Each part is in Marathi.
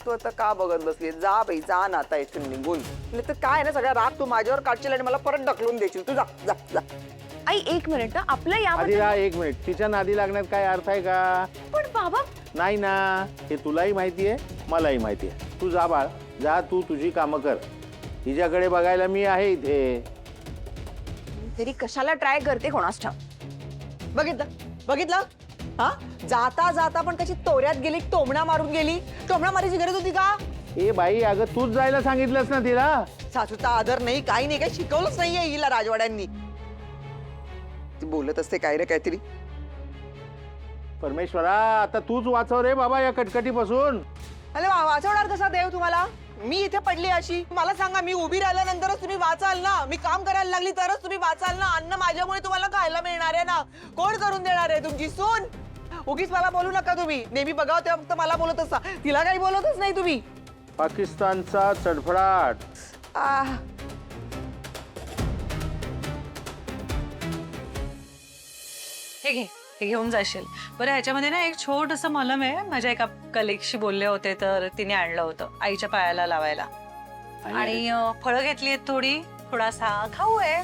तू आता का बघत बसली? जा बाई, जा ना आता इथून निघून. नाही तर काय ना, सगळा राग तू माझ्यावर काढशील आणि मला परत ढकलून देशील. तू जा जा जा. आई एक मिनिट, आपलं आधी यामध्ये राहा एक मिनिट. तिच्या नादी लागण्यात काय अर्थ आहे का? पण बाबा नाही ना, हे तुलाही माहिती आहे, मलाही माहिती आहे. तू जा बाळ, जा, तू तुझी कामं कर. तिच्याकडे बघायला मी आहे इथे. तरी कशाला ट्राय करते कोणास ठाऊक. बघितलं बघितलं? हा, जाता जाता पण कशी तोऱ्यात गेली, टोमणा मारून गेली. टोमणा मारायची गरज होती का? ए बाई, अगं तूच जायला सांगितलंस ना तिला. सासूचा आदर नाही, काही नाही, काही शिकवलंच नाहीये हिला राजवाड्यांनी. ती बोलत असते काय रे काहीतरी. परमेश्वरा, आता तूच वाचव रे बाबा या कटकटीपासून. अरे वाचवणार कसा देव तुम्हाला? मी इथे पडली अशी, मला सांगा, मी उभी राहिल्यानंतरच तुम्ही वाचाल ना? मी काम करायला लागली तरच तुम्ही वाचाल ना? अन्न माझ्यामुळे तुम्हाला खायला मिळणार आहे ना? कोण करून देणार आहे? तुमची सून. उगीच मला बोलू नका तुम्ही. नेहमी बघाव तेव्हा फक्त मला बोलत असता, तिला काही बोलतच नाही तुम्ही. पाकिस्तानचा चडफडाट. हे घे, हे घेऊन जाशील. बरं, ह्याच्यामध्ये ना एक छोटंसं मलम आहे. माझ्या एका कलिगशी बोलले होते तर तिने आणलं होतं आईच्या पायाला लावायला. आणि फळं घेतली आहेत थोडी, थोडासा खाऊ आहे.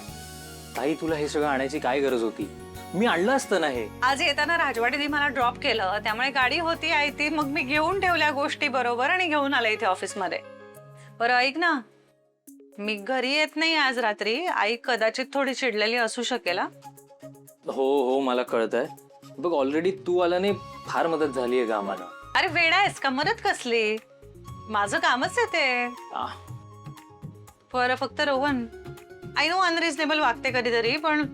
ताई, तुला हे सगळं आणायची काय गरज होती? मी आणलं असतं ना हे. आज येताना राजवाडीने मला ड्रॉप केलं, त्यामुळे गाडी होती आई ती, मग मी घेऊन ठेवल्या गोष्टी बरोबर आणि घेऊन आले इथे ऑफिसमध्ये. बरं ऐक ना, मी घरी येत नाही आज रात्री. आई कदाचित थोडी चिडलेली असू शकेल. हो हो, मला कळतंय. बघ, ऑलरेडी तू आला नाही, फार मदत झाली आहे का आम्हाला. अरे वेडा आहेस का? मदत कसली? माझं कामच आहे ते. बरं, फक्त रोहन, आय नो अनरिझनेबल वागते कधीतरी, पण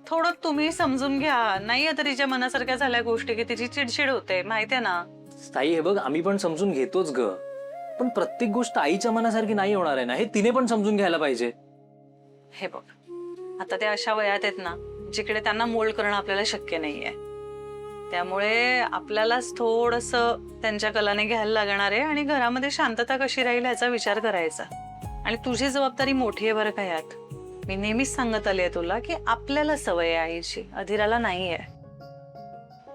थोडं तुम्ही समजून घ्या. नाही आता तिच्या मनासारख्या झाल्या गोष्टी की तिची चिडचिड होते, माहितीये ना. ताई, हे बघ, आम्ही पण समजून घेतोच ग, पण प्रत्येक गोष्ट आईच्या मनासारखी नाही होणार आहे ना, हे तिने पण समजून घ्यायला पाहिजे. हे बघ, आता ते अशा वयात आहेत ना जिकडे त्यांना मोल्ड करणं आपल्याला शक्य नाहीये. त्यामुळे आपल्यालाच थोडंसं त्यांच्या कलाने घ्यायला लागणार आहे आणि घरामध्ये शांतता कशी राहील याचा विचार करायचा. आणि तुझी जबाबदारी मोठी आहे बरं का यात. मी नेहमीच सांगत आली आहे तुला की आपल्याला सवय आहे आईची, अधिराला नाहीये.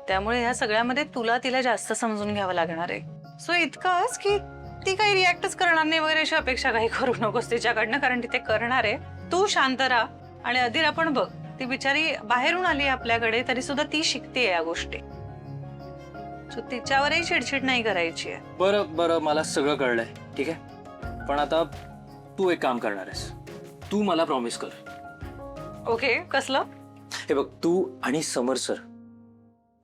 त्यामुळे ह्या सगळ्यामध्ये तुला तिला जास्त समजून घ्यावं लागणार आहे. सो इतकंच की ती काही रिॲक्टच करणार नाही वगैरे अशी अपेक्षा काही करू नकोस तिच्याकडनं, कारण ती ते करणार आहे. तू शांत राहा. आणि अधिरा पण बघ, ती बिचारी बाहेरून आली आपल्याकडे तरी सुद्धा ती शिकते या गोष्टी. सो तिच्यावरही चिडचिड नाही करायची आहे. बरं बरं, मला सगळं कळलंय, ठीक आहे. पण आता तू एक काम करणार आहेस. तू मला प्रॉमिस कर. ओके, कसलं? हे बघ, तू आणि समर सर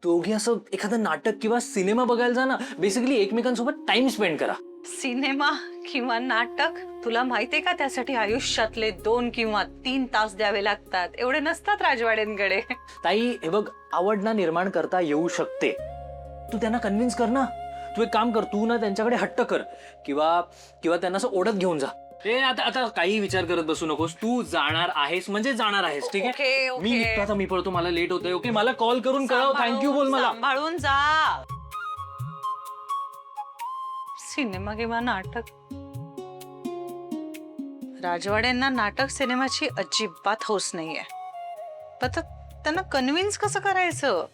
दोघी असं एखादं नाटक किंवा सिनेमा बघायला जा ना. बेसिकली एकमेकांसोबत टाइम स्पेंड करा. सिनेमा किंवा नाटक? तुला माहितीये का त्यासाठी आयुष्यातले 2 किंवा 3 तास द्यावे लागतात. एवढे नसतात राजवाड्यांकडे. ताई, हे बघ, आवड ना निर्माण करता येऊ शकते. तू त्यांना कन्व्हिन्स कर ना. तू एक काम कर, तू ना त्यांच्याकडे हट्ट कर किंवा त्यांना असं ओढत घेऊन जा. आता काही विचार करत बसू नकोस. तू जाणार आहेस म्हणजे जाणार आहेस, ठीक आहे. ओके, मी निघतो आता, मी पळतो, मला लेट होतंय. ओके, मला कॉल करून कळव. थँक्यू बोल मला. सांभाळून जा. सिनेमा किंवा नाटक? राजवाड्यांना नाटक सिनेमाची अजिबात हौस नाहीये. पण त्यांना कन्व्हिन्स कसं करायचं?